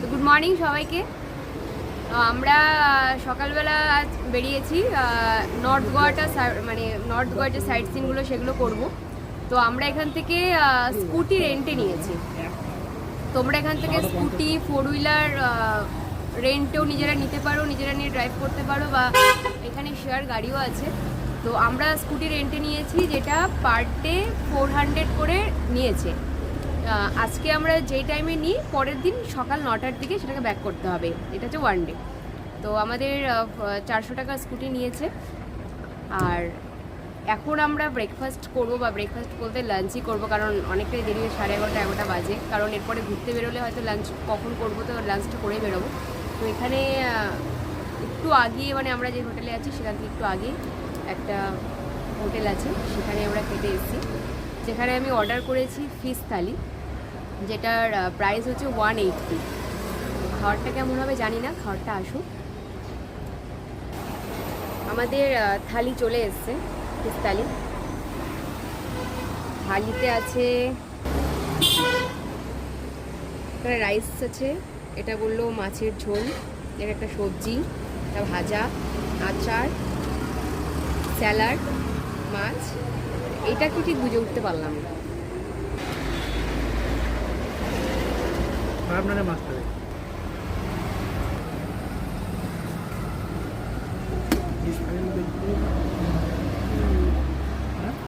Good morning সবাইকে। আমরা সকালবেলা আজ বেরিয়েছি নর্থ গোয়াটা, মানে নর্থ গোয়ার যে সাইট সিনগুলো সেগুলো করব। তো আমরা এখান থেকে স্কুটি রেন্টে নিয়েছি। তোমরা এখান থেকে স্কুটি, ফোর হুইলার রেন্টেও নিজেরা নিতে পারো, নিজেরা নিয়ে ড্রাইভ করতে পারো, বা এখানে শেয়ার গাড়িও আছে। তো আমরা স্কুটি রেন্টে নিয়েছি, যেটা পার ডে 400 করে নিয়েছে। আজকে আমরা যেই টাইমে নিই, পরের দিন সকাল 9টার দিকে সেটাকে ব্যাক করতে হবে। এটা হচ্ছে ওয়ান ডে। তো আমাদের 400 টাকা স্কুটি নিয়েছে। আর এখন আমরা ব্রেকফাস্ট করব, বা ব্রেকফাস্ট বলতে লাঞ্চই করব, কারণ অনেকটাই দেরি, 11:30-11টা বাজে। কারণ এরপরে ঘুরতে বেরোলে হয়তো লাঞ্চ কখন করবো, তো লাঞ্চটা করেই বেরোবো। তো এখানে একটু আগে, মানে আমরা যে হোটেলে আছি সেখান থেকে একটু আগে একটা হোটেল আছে, সেখানে আমরা খেতে এসেছি। যেখানে আমি অর্ডার করেছি ফিশ থালি, যেটার প্রাইস হচ্ছে 180। খাবারটা কেমন হবে জানি না, খাবারটা আসুক। আমাদের থালি চলে এসছে, ফিশ থালি। থালিতে আছে একটা রাইস আছে, এটা বললো মাছের ঝোল, এর একটা সবজি, একটা ভাজা, আচার, স্যালাড, মাছ। এটা কি ঠিক বুঝে উঠতে পারলাম না। আপনারা মাছ খাবে?